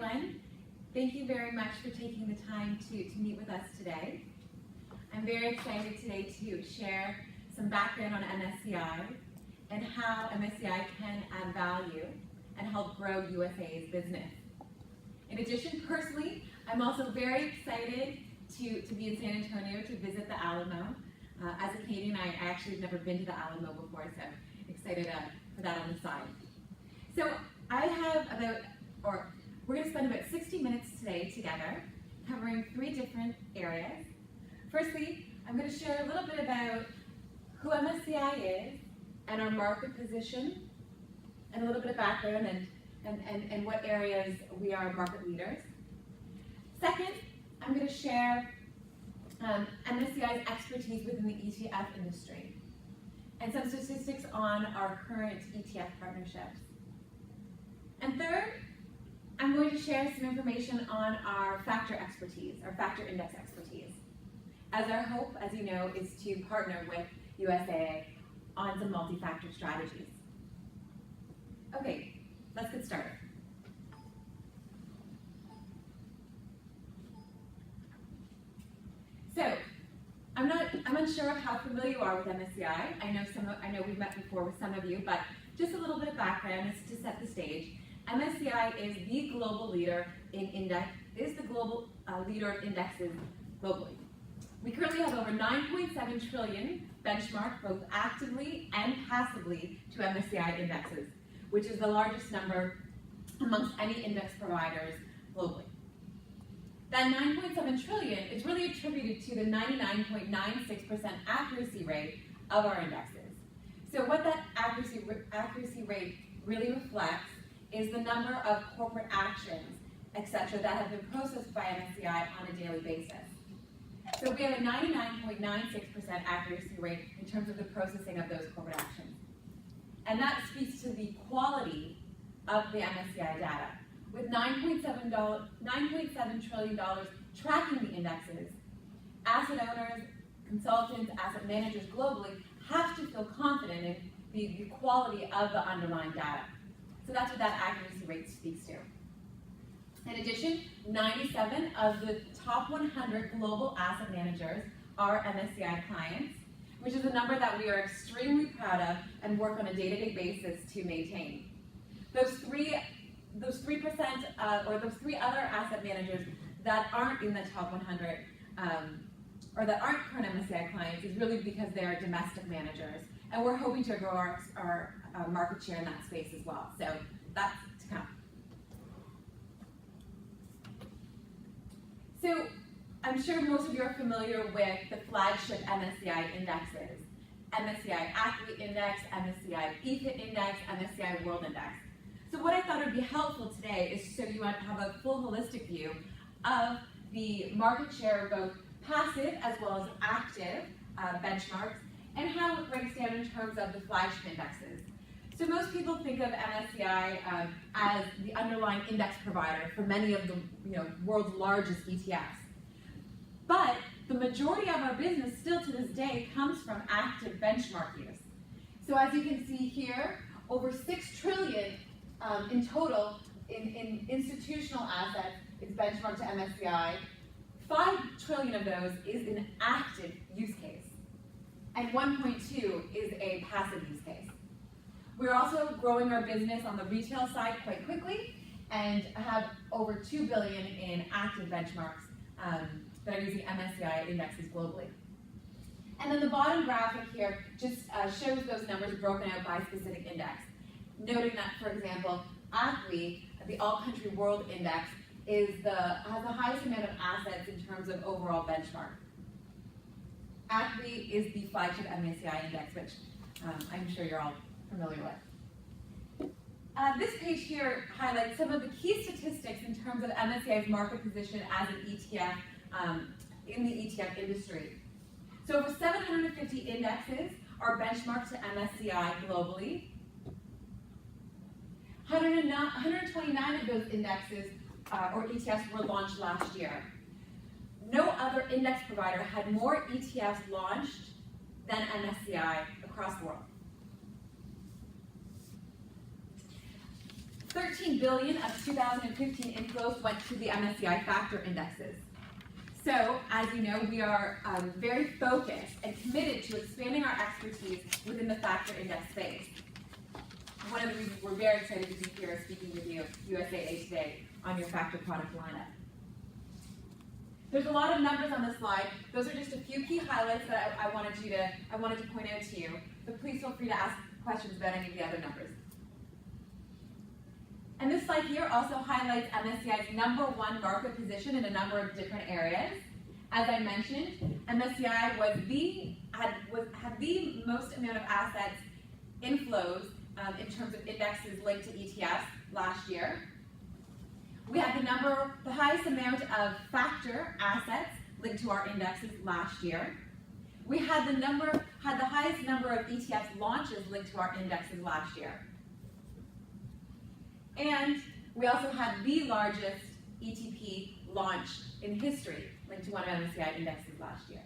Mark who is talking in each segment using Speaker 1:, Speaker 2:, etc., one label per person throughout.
Speaker 1: everyone. Thank you very much for taking the time to meet with us today. I'm very excited today to share some background on MSCI and how MSCI can add value and help grow USA's business. In addition, personally, I'm also very excited to be in San Antonio to visit the Alamo. As a Canadian, I actually have never been to the Alamo before, so excited for that on the side. So I have we're going to spend about 60 minutes today together, covering 3 different areas. Firstly, I'm going to share a little bit about who MSCI is and our market position, and a little bit of background and what areas we are market leaders. Second, I'm going to share MSCI's expertise within the ETF industry and some statistics on our current ETF partnerships. And third, I'm going to share some information on our factor expertise, our factor index expertise, as our hope, as you know, is to partner with USAA on some multi-factor strategies. Okay, let's get started. So, I'm unsure of how familiar you are with MSCI. I know we've met before with some of you, but just a little bit of background is to set the stage. MSCI is the global leader in indexes globally. We currently have over 9.7 trillion benchmarked both actively and passively to MSCI indexes, which is the largest number amongst any index providers globally. That 9.7 trillion is really attributed to the 99.96% accuracy rate of our indexes. So what that accuracy rate really reflects is the number of corporate actions, etc., that have been processed by MSCI on a daily basis. So we have a 99.96% accuracy rate in terms of the processing of those corporate actions. And that speaks to the quality of the MSCI data. With $9.7 trillion tracking the indexes, asset owners, consultants, asset managers globally have to feel confident in the quality of the underlying data. So that's what that accuracy rate speaks to. In addition, 97 of the top 100 global asset managers are MSCI clients, which is a number that we are extremely proud of and work on a day-to-day basis to maintain. Those 3% or those 3 other asset managers that aren't in the top 100 or that aren't current MSCI clients is really because they are domestic managers, and we're hoping to grow our market share in that space as well. So that's to come. So I'm sure most of you are familiar with the flagship MSCI indexes: MSCI ACWI Index, MSCI EAFIT Index, MSCI World Index. So what I thought would be helpful today is so you want to have a full holistic view of the market share of both passive as well as active benchmarks and how it breaks down in terms of the flagship indexes. So most people think of MSCI as the underlying index provider for many of the world's largest ETFs. But the majority of our business still to this day comes from active benchmark use. So as you can see here, over 6 trillion in total in institutional assets is benchmarked to MSCI. 5 trillion of those is an active use case, and 1.2 is a passive use case. We're also growing our business on the retail side quite quickly and have over 2 billion in active benchmarks that are using MSCI indexes globally. And then the bottom graphic here just shows those numbers broken out by specific index, noting that, for example, ACWI, the All-Country World Index, has the highest amount of assets in terms of overall benchmark. ACWI is the flagship MSCI index, which I'm sure you're all familiar with. This page here highlights some of the key statistics in terms of MSCI's market position as an ETF in the ETF industry. So over 750 indexes are benchmarked to MSCI globally. 129 of those indexes or ETFs were launched last year. No other index provider had more ETFs launched than MSCI across the world. 13 $13 billion of 2015 inflows went to the MSCI factor indexes. So, as you know, we are very focused and committed to expanding our expertise within the factor index space. One of the reasons we're very excited to be here speaking with you, USAA today, on your factor product lineup. There's a lot of numbers on this slide. Those are just a few key highlights that I wanted to point out to you. But please feel free to ask questions about any of the other numbers. And this slide here also highlights MSCI's #1 market position in a number of different areas. As I mentioned, MSCI had the most amount of assets inflows in terms of indexes linked to ETFs last year. We had the highest amount of factor assets linked to our indexes last year. We had the highest number of ETF launches linked to our indexes last year. And we also had the largest ETP launch in history linked to one of MSCI indexes last year.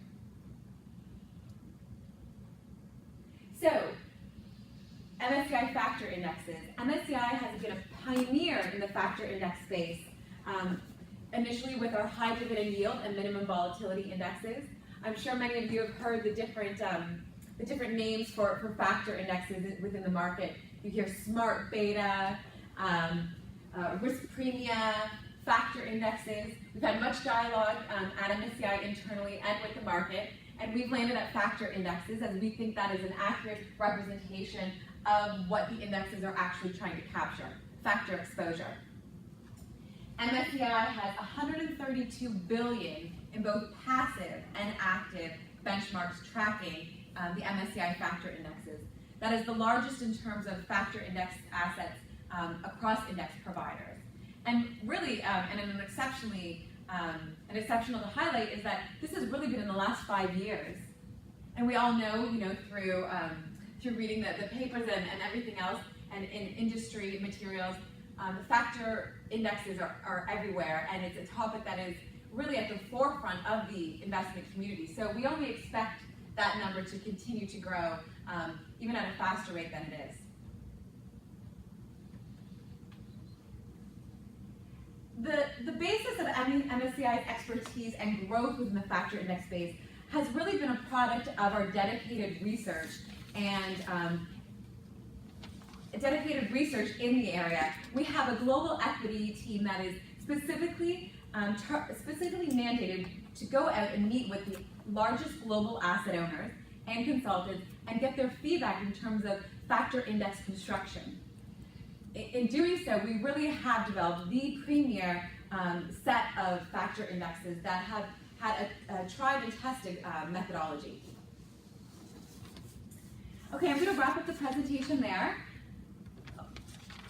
Speaker 1: So, MSCI factor indexes. MSCI has been a pioneer in the factor index space, initially with our high dividend yield and minimum volatility indexes. I'm sure many of you have heard the different names for factor indexes within the market. You hear smart beta, risk premia, factor indexes. We've had much dialogue at MSCI internally and with the market, and we've landed at factor indexes as we think that is an accurate representation of what the indexes are actually trying to capture, factor exposure. MSCI has $132 billion in both passive and active benchmarks tracking the MSCI factor indexes. That is the largest in terms of factor index assets across index providers. And really, and an exceptional to highlight is that this has really been in the last 5 years. And we all know, through reading the papers and everything else, and in industry materials, the factor indexes are everywhere, and it's a topic that is really at the forefront of the investment community. So we only expect that number to continue to grow, even at a faster rate than it is. The basis of MSCI's expertise and growth within the factor index space has really been a product of our dedicated research and in the area. We have a global equity team that is specifically mandated to go out and meet with the largest global asset owners and consultants and get their feedback in terms of factor index construction. In doing so, we really have developed the premier set of factor indexes that have had a tried and tested methodology. Okay, I'm going to wrap up the presentation there.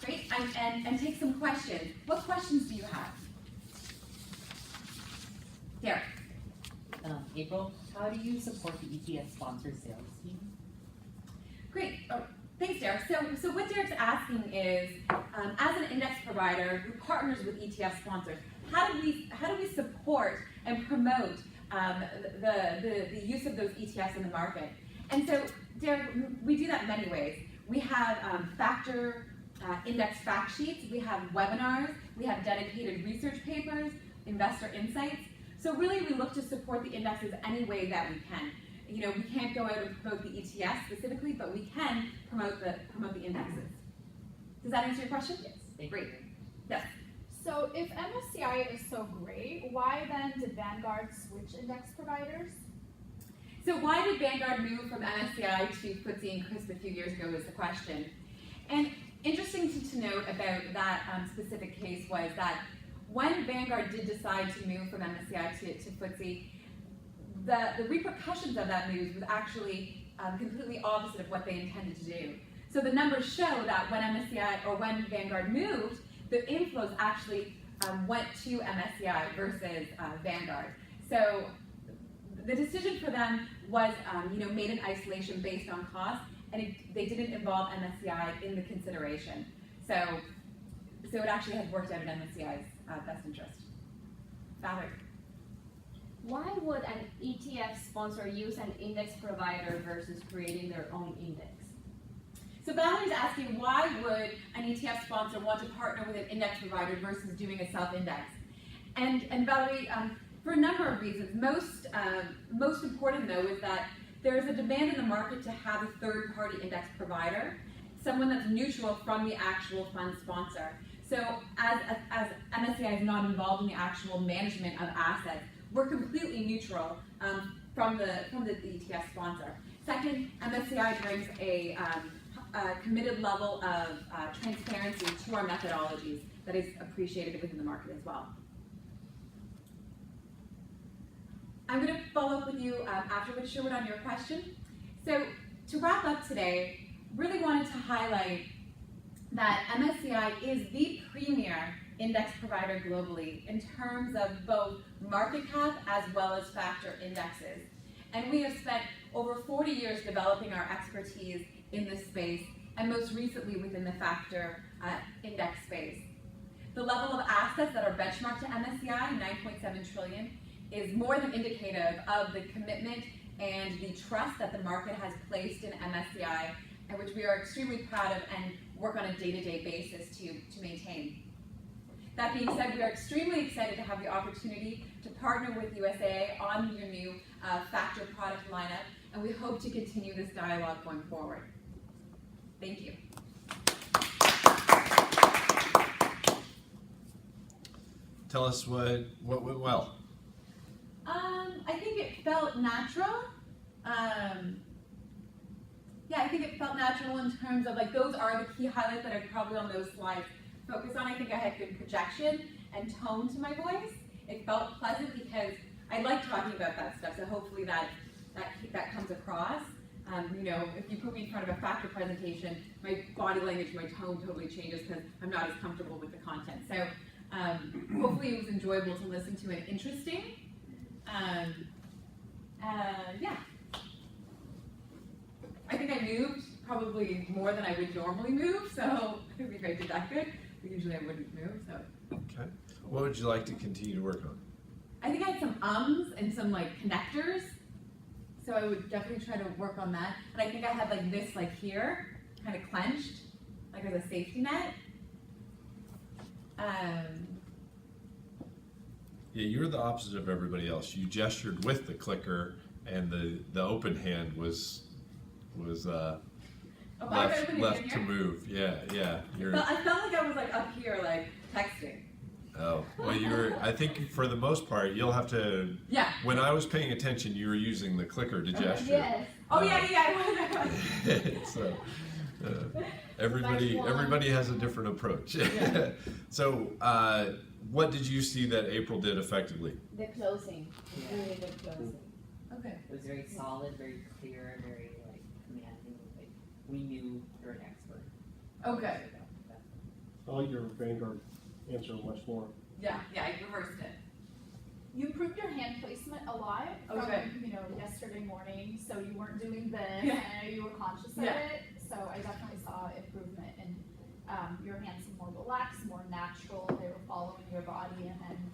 Speaker 1: Great, and take some questions. What questions do you have? Derek.
Speaker 2: April, how do you support the ETF sponsor sales team?
Speaker 1: Great. Thanks, Derek. So what Derek's asking is, as an index provider who partners with ETF sponsors, how do we support and promote the use of those ETFs in the market? And so, Derek, we do that in many ways. We have factor index fact sheets, we have webinars, we have dedicated research papers, investor insights. So really, we look to support the indexes any way that we can. We can't go out and promote the ETF specifically, but we can promote the indexes. Does that answer your question?
Speaker 2: Yes.
Speaker 1: Great. Yes.
Speaker 3: So if MSCI is so great, why then did Vanguard switch index providers?
Speaker 1: So why did Vanguard move from MSCI to FTSE and CRSP a few years ago is the question. And interesting to note about that specific case was that when Vanguard did decide to move from MSCI to FTSE, the repercussions of that move was actually completely opposite of what they intended to do. So the numbers show that when Vanguard moved, the inflows actually went to MSCI versus Vanguard. So the decision for them was made in isolation based on cost, and they didn't involve MSCI in the consideration. So it actually has worked out in MSCI's best interest. Valerie.
Speaker 4: Why would an ETF sponsor use an index provider versus creating their own index?
Speaker 1: So Valerie's asking, why would an ETF sponsor want to partner with an index provider versus doing a self-index? And Valerie, for a number of reasons. Most important though is that there is a demand in the market to have a third-party index provider, someone that's neutral from the actual fund sponsor. So as MSCI is not involved in the actual management of assets, we're completely neutral from the ETF sponsor. Second, MSCI brings a committed level of transparency to our methodologies that is appreciated within the market as well. I'm going to follow up with you afterwards, Sherwood, on your question. So to wrap up today, really wanted to highlight that MSCI is the premier index provider globally in terms of both market cap as well as factor indexes. And we have spent over 40 years developing our expertise in this space, and most recently within the factor index space. The level of assets that are benchmarked to MSCI, 9.7 trillion, is more than indicative of the commitment and the trust that the market has placed in MSCI, and which we are extremely proud of and work on a day-to-day basis to maintain. That being said, we are extremely excited to have the opportunity to partner with USAA on your new factor product lineup, and we hope to continue this dialogue going forward. Thank you.
Speaker 5: Tell us what went well.
Speaker 1: I think it felt natural. Yeah, I think it felt natural in terms of, like, those are the key highlights that are probably on those slides focus on. I think I had good projection and tone to my voice. It felt pleasant because I like talking about that stuff, so hopefully that comes across. You know, if you put me in front of a factor presentation, my body language, my tone totally changes because I'm not as comfortable with the content. So hopefully it was enjoyable to listen to and interesting. Yeah. I think I moved probably more than I would normally move, so I think I did that good. But usually I wouldn't move, so.
Speaker 5: Okay. What would you like to continue to work on?
Speaker 1: I think I had some ums and some like connectors, so I would definitely try to work on that. And I think I had like this like here, kind of clenched, like as a safety net.
Speaker 5: Yeah, you're the opposite of everybody else. You gestured with the clicker, and the open hand was left to move. Yeah, yeah.
Speaker 1: I felt like I was like up here, like texting.
Speaker 5: Oh, well, I think for the most part, you'll have to.
Speaker 1: Yeah.
Speaker 5: When I was paying attention, you were using the clicker to gesture.
Speaker 4: Yes.
Speaker 1: Oh yeah.
Speaker 5: So everybody has a different approach.
Speaker 1: Yeah.
Speaker 5: So what did you see that April did effectively?
Speaker 4: The closing.
Speaker 2: Yeah.
Speaker 4: Really good closing.
Speaker 1: Okay.
Speaker 2: It was very solid, very clear, very like commanding. Like we knew you're an expert.
Speaker 1: Okay.
Speaker 6: I like your Vanguard answer much more.
Speaker 1: Yeah, I reversed it.
Speaker 3: You improved your hand placement a lot from,
Speaker 1: Okay.
Speaker 3: yesterday morning, so you weren't doing this,
Speaker 1: Yeah.
Speaker 3: and you were conscious of
Speaker 1: Yeah.
Speaker 3: it, so I definitely saw improvement in your hands were more relaxed, more natural, they were following your body, and then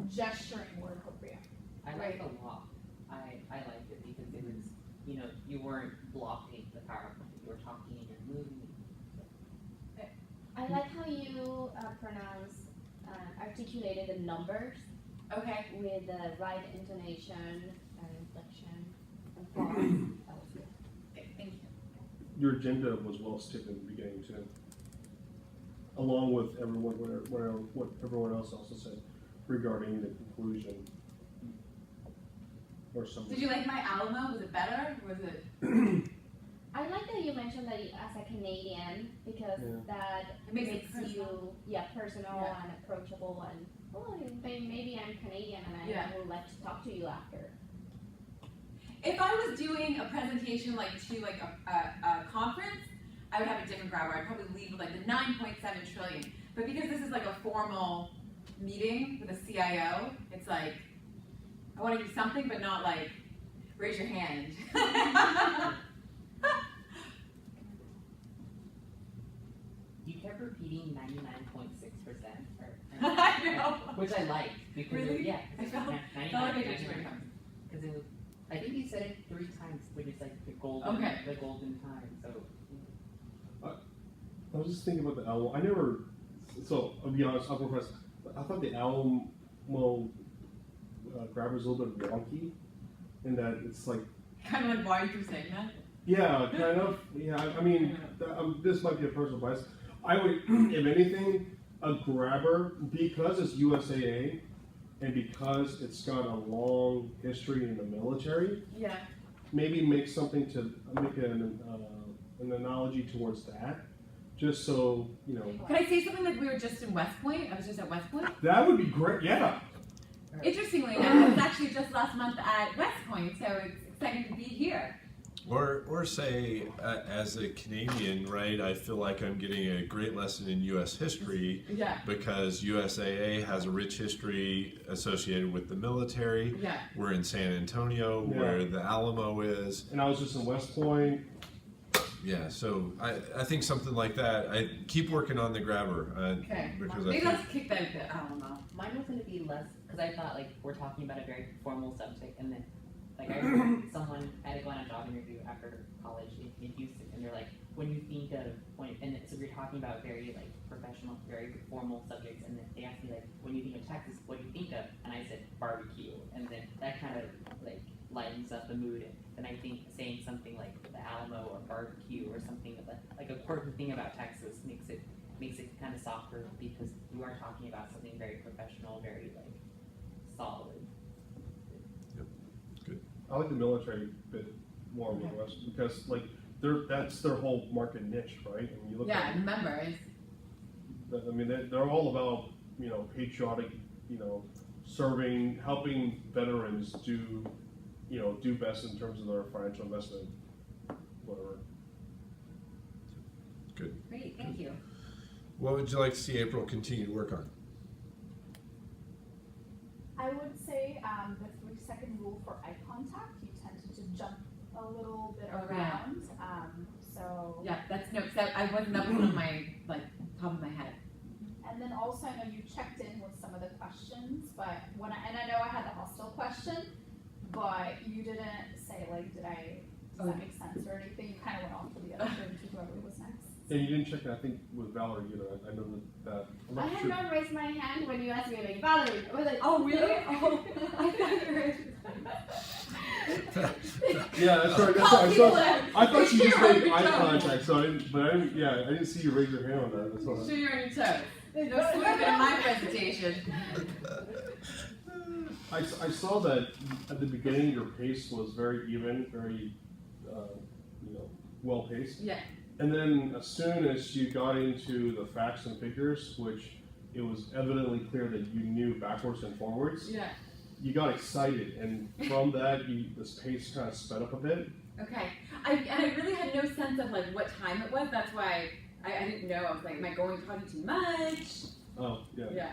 Speaker 3: gesturing more appropriate.
Speaker 2: I like the walk. I liked it because it was, you weren't blocking the PowerPoint. You were talking and moving.
Speaker 4: I like how you articulated the numbers
Speaker 1: Okay.
Speaker 4: with the right intonation and inflection and pause. That was good.
Speaker 1: Okay, thank you.
Speaker 6: Your agenda was well stiff in the beginning too, along with what everyone else also said regarding the conclusion. Or something.
Speaker 1: Did you like my Alamo? Was it better? Or was it?
Speaker 4: I like that you mentioned that as a Canadian because
Speaker 6: Yeah.
Speaker 4: that
Speaker 1: It makes it
Speaker 4: makes
Speaker 1: personal.
Speaker 4: you personal
Speaker 1: Yeah.
Speaker 4: and approachable and maybe I'm Canadian and I
Speaker 1: Yeah.
Speaker 4: would like to talk to you after.
Speaker 1: If I was doing a presentation like to like a conference, I would have a different grabber. I'd probably lead with like the 9.7 trillion. But because this is like a formal meeting with a CIO, it's like I want to do something, but not like raise your hand.
Speaker 2: You kept repeating 99.6%,
Speaker 1: I know.
Speaker 2: which I liked because
Speaker 1: Really?
Speaker 2: yeah,
Speaker 1: I felt like I did too many times.
Speaker 2: because it was. I think you said it 3 times, which is like the golden,
Speaker 1: Okay.
Speaker 2: the golden time. So
Speaker 6: just thinking about the Alamo. So I'll be honest, I'll confess, I thought the Alamo grabber is a little bit wonky in that it's like,
Speaker 1: Kind of like why you're saying that?
Speaker 6: yeah, kind of, yeah, I mean, this might be a personal bias. I would, if anything, a grabber, because it's USAA and because it's got a long history in the military,
Speaker 1: Yeah.
Speaker 6: maybe make something to make an analogy towards that, just so, you know,
Speaker 1: Can I say something like we were just in West Point? I was just at West Point.
Speaker 6: that would be great, yeah.
Speaker 1: Interestingly enough, I was actually just last month at West Point, so it's exciting to be here.
Speaker 5: Or say, as a Canadian, right, I feel like I'm getting a great lesson in U.S. history
Speaker 1: Yeah.
Speaker 5: because USAA has a rich history associated with the military.
Speaker 1: Yeah.
Speaker 5: We're in San Antonio,
Speaker 6: Yeah.
Speaker 5: where the Alamo is.
Speaker 6: And I was just in West Point.
Speaker 5: Yeah, so I think something like that. I keep working on the grabber.
Speaker 1: Okay.
Speaker 5: Because I
Speaker 1: Maybe
Speaker 5: think,
Speaker 1: let's kick that to Alamo.
Speaker 2: Mine was gonna be less, cause I thought like, we're talking about a very formal subject, and then, like, I heard someone, I had to go on a job interview after college in Houston, and they're like, when you think of, and so we we're talking about very like professional, very formal subjects, and then they asked me like, when you think of Texas, what do you think of? And I said barbecue, and then that kind of like lightens up the mood, and I think saying something like the Alamo or barbecue or something like a quirky thing about Texas makes it kind of softer, because you are talking about something very professional, very like solid.
Speaker 6: I like the military bit more with West because like that's their whole market niche, right? I mean, you look
Speaker 1: Yeah,
Speaker 6: at,
Speaker 1: remember, it's
Speaker 6: I mean, they're all about, you know, patriotic, you know, serving, helping veterans do, you know, do best in terms of their financial investment, whatever.
Speaker 1: great, thank you.
Speaker 5: what would you like to see April continue to work on?
Speaker 3: I would say the 3-second rule for eye contact, you tended to jump a little bit
Speaker 1: Oh, yeah.
Speaker 3: around, so.
Speaker 1: Yeah, that's no, because I wasn't, that wasn't on my, like, top of my head.
Speaker 3: And then also, I know you checked in with some of the questions, but and I know I had the hostile question, but you didn't say like, does that make sense or anything? You kind of went off to the other to whoever was next.
Speaker 6: And you didn't check, I think, with Valerie either. I know that. I'm
Speaker 4: I
Speaker 6: not
Speaker 4: had
Speaker 6: sure.
Speaker 4: not raised my hand when you asked me, like, Valerie, I was like,
Speaker 1: Oh, really? Oh, I thought you were.
Speaker 6: Yeah, that's right. That's
Speaker 1: Call
Speaker 6: right.
Speaker 1: people
Speaker 6: I thought you just
Speaker 1: You're
Speaker 6: made
Speaker 1: on
Speaker 6: eye
Speaker 1: your toes.
Speaker 6: contact, so I didn't see you raise your hand on that. That's all.
Speaker 1: Sure you're on your toes. No slipping in my presentation.
Speaker 6: I saw that at the beginning your pace was very even, very, you know, well paced.
Speaker 1: Yeah.
Speaker 6: And then as soon as you got into the facts and figures, which it was evidently clear that you knew backwards and forwards,
Speaker 1: Yeah.
Speaker 6: you got excited, and from that, this pace kind of sped up a bit.
Speaker 1: Okay. I really had no sense of like what time it was. That's why I didn't know. I was like, am I talking too much?
Speaker 6: Oh, yeah.
Speaker 1: Yeah.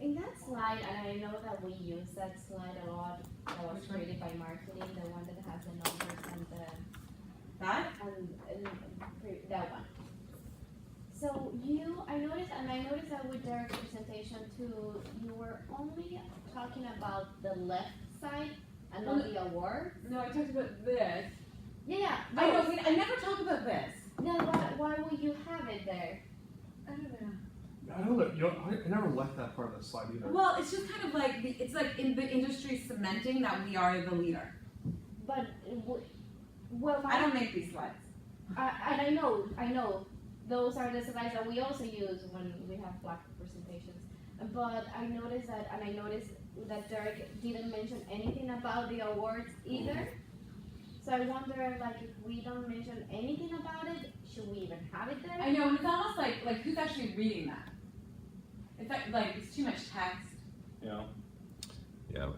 Speaker 4: in that slide, and I know that we use that slide a lot, that was
Speaker 1: Which one?
Speaker 4: created by marketing, the one that has the numbers and
Speaker 1: That?
Speaker 4: that one. So I noticed that with Derek's presentation too, you were only talking about the left side and not the award.
Speaker 1: No, I talked about this.
Speaker 4: Yeah,
Speaker 1: I know. I never talk about this.
Speaker 4: Then why would you have it there?
Speaker 1: I don't know.
Speaker 6: I don't know. You know, I never left that part of the slide either.
Speaker 1: Well, it's just kind of like it's like in the industry cementing that we are the leader.
Speaker 4: But well,
Speaker 1: I don't make these slides.
Speaker 4: and I know, those are the slides that we also use when we have Black presentations. But I noticed that Derek didn't mention anything about the awards either. So I wonder, like, if we don't mention anything about it, should we even have it there?
Speaker 1: I know, and it's almost like who's actually reading that? It's like it's too much text.
Speaker 6: Yeah.
Speaker 5: Yeah,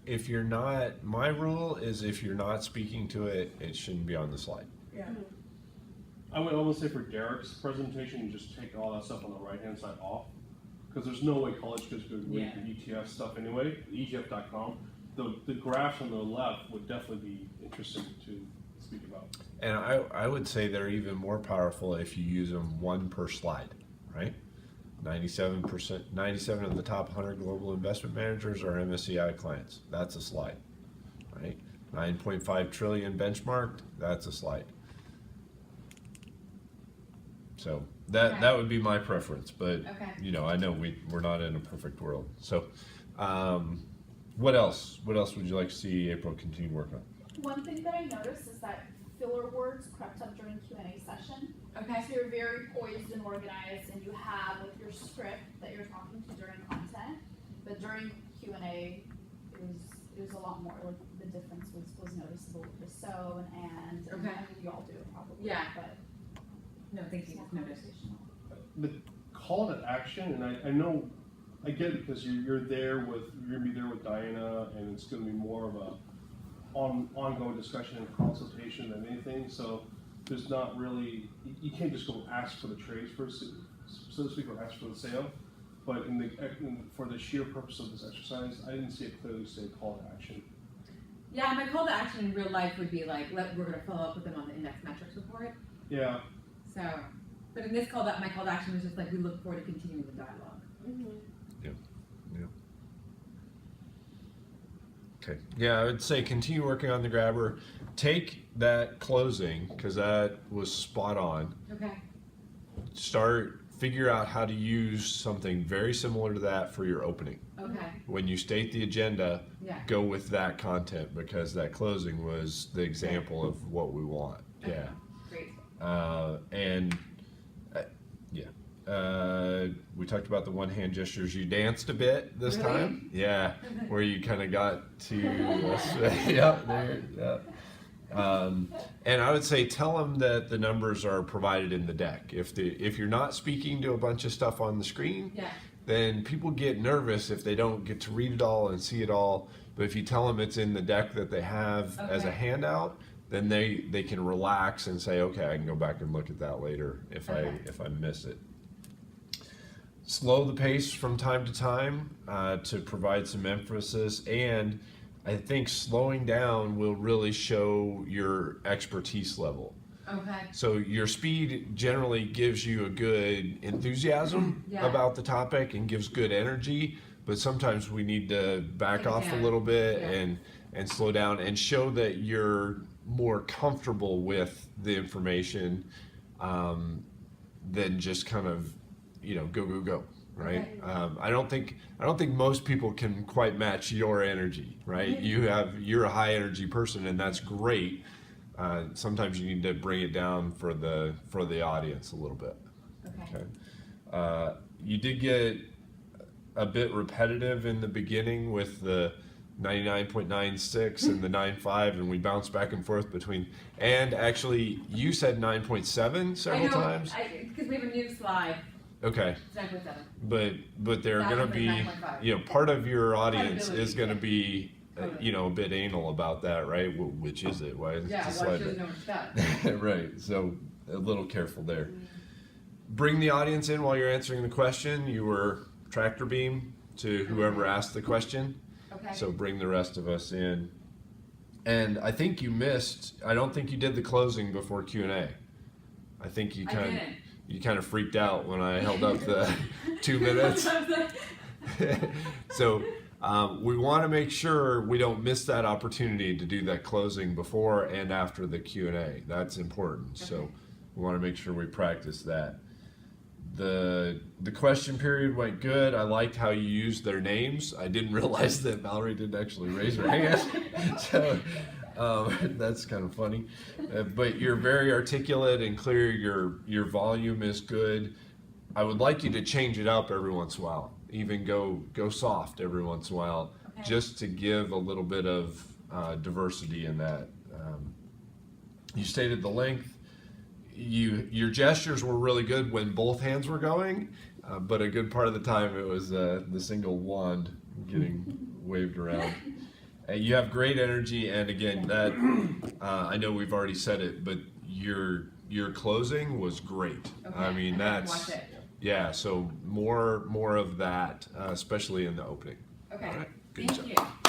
Speaker 5: if you're not, my rule is if you're not speaking to it, it shouldn't be on the slide.
Speaker 1: Yeah.
Speaker 6: I would almost say for Derek's presentation, just take all that stuff on the right-hand side off, because there's no way college kids could read the ETF stuff anyway, ETF.com. The graphs on the left would definitely be interesting to speak about.
Speaker 5: And I would say they're even more powerful if you use them one per slide, right? 97 of the top 100 global investment managers are MSCI clients. That's a slide, right? 9.5 trillion benchmarked, that's a slide. So that
Speaker 1: Okay.
Speaker 5: that would be my preference, but
Speaker 1: Okay.
Speaker 5: you know, I know we're not in a perfect world. So, what else? What else would you like to see April continue work on?
Speaker 3: One thing that I noticed is that filler words crept up during Q&A session.
Speaker 1: Okay.
Speaker 3: So you're very poised and organized, and you have like your script that you're talking to during content, but during Q&A, it was a lot more. Like the difference was noticeable with the so and
Speaker 1: Okay.
Speaker 3: I mean, we all do it probably.
Speaker 1: Yeah.
Speaker 3: But
Speaker 1: No, thank
Speaker 3: it's
Speaker 1: you.
Speaker 3: more
Speaker 1: It's noted.
Speaker 3: conversational.
Speaker 6: The call to action, and I know, I get it because you're gonna be there with Diana, and it's gonna be more of a ongoing discussion and consultation than anything. So there's not really, you can't just go ask for the trades first, so to speak, or ask for the sale. But for the sheer purpose of this exercise, I didn't see it clearly say call to action.
Speaker 1: Yeah, my call to action in real life would be like, we're gonna follow up with them on the index metrics report.
Speaker 6: Yeah,
Speaker 1: So, but in this my call to action was just like, we look forward to continuing the dialogue.
Speaker 5: Okay. Yeah, I would say continue working on the grabber. Take that closing because that was spot on.
Speaker 1: Okay.
Speaker 5: Figure out how to use something very similar to that for your opening.
Speaker 1: Okay.
Speaker 5: When you state the agenda,
Speaker 1: Yeah.
Speaker 5: go with that content because that closing was the example of what we want. Yeah.
Speaker 1: Great.
Speaker 5: We talked about the one hand gestures. You danced a bit this
Speaker 1: Really?
Speaker 5: time. Yeah. Where you kind of got to, yeah, there, yeah. And I would say tell them that the numbers are provided in the deck. If you're not speaking to a bunch of stuff on the screen,
Speaker 1: Yeah.
Speaker 5: then people get nervous if they don't get to read it all and see it all. But if you tell them it's in the deck that they have as a
Speaker 1: Okay.
Speaker 5: handout, then they can relax and say, okay, I can go back and look at that later if
Speaker 1: Okay.
Speaker 5: I miss it. Slow the pace from time to time to provide some emphasis, and I think slowing down will really show your expertise level.
Speaker 1: Okay.
Speaker 5: So your speed generally gives you a good enthusiasm
Speaker 1: Yeah.
Speaker 5: about the topic and gives good energy, but sometimes we need to back
Speaker 1: Take it
Speaker 5: off a
Speaker 1: down.
Speaker 5: little bit
Speaker 1: Yeah.
Speaker 5: and slow down and show that you're more comfortable with the information than just kind of, go, right?
Speaker 1: Okay.
Speaker 5: I don't think most people can quite match your energy, right? You're a high energy person, and that's great. Sometimes you need to bring it down for the audience a little bit.
Speaker 1: Okay.
Speaker 5: Okay. You did get a bit repetitive in the beginning with the 99.96 and the 9.5, and we bounced back and forth between. And actually, you said 9.7 several times.
Speaker 1: Because we have a new slide.
Speaker 5: Okay.
Speaker 1: It's 9.7.
Speaker 5: But they're
Speaker 1: That
Speaker 5: going to
Speaker 1: was
Speaker 5: be,
Speaker 1: 9.5.
Speaker 5: part of your audience
Speaker 1: Credibility.
Speaker 5: is going to be,
Speaker 1: Totally.
Speaker 5: a bit anal about that, right? Which is it? Why is it
Speaker 1: Yeah,
Speaker 5: the
Speaker 1: why
Speaker 5: slide
Speaker 1: she
Speaker 5: that-
Speaker 1: doesn't know what stuff.
Speaker 5: Right, so a little careful there. Bring the audience in while you're answering the question. You were tractor beam to whoever asked the question,
Speaker 1: Okay.
Speaker 5: so bring the rest of us in. And I think I don't think you did the closing before Q&A. I think you
Speaker 1: I didn't.
Speaker 5: kind of freaked out when I held up the 2 minutes. So we want to make sure we don't miss that opportunity to do that closing before and after the Q&A. That's important. So
Speaker 1: Okay.
Speaker 5: we want to make sure we practice that. The question period went good. I liked how you used their names. I didn't realize that Valerie didn't actually raise her hand. So that's kind of funny. But you're very articulate and clear. Your volume is good. I would like you to change it up every once in a while. Even go soft every once in a while,
Speaker 1: Okay.
Speaker 5: just to give a little bit of diversity in that. You stated the length. Your gestures were really good when both hands were going, but a good part of the time it was the single wand getting waved around. You have great energy, and again, that I know we've already said it, but your closing was great.
Speaker 1: Okay.
Speaker 5: I mean,
Speaker 1: can
Speaker 5: that's
Speaker 1: watch it.
Speaker 5: yeah. So more of that, especially in the opening.
Speaker 1: Okay.
Speaker 5: All right. Good
Speaker 1: Thank
Speaker 5: job.
Speaker 1: you.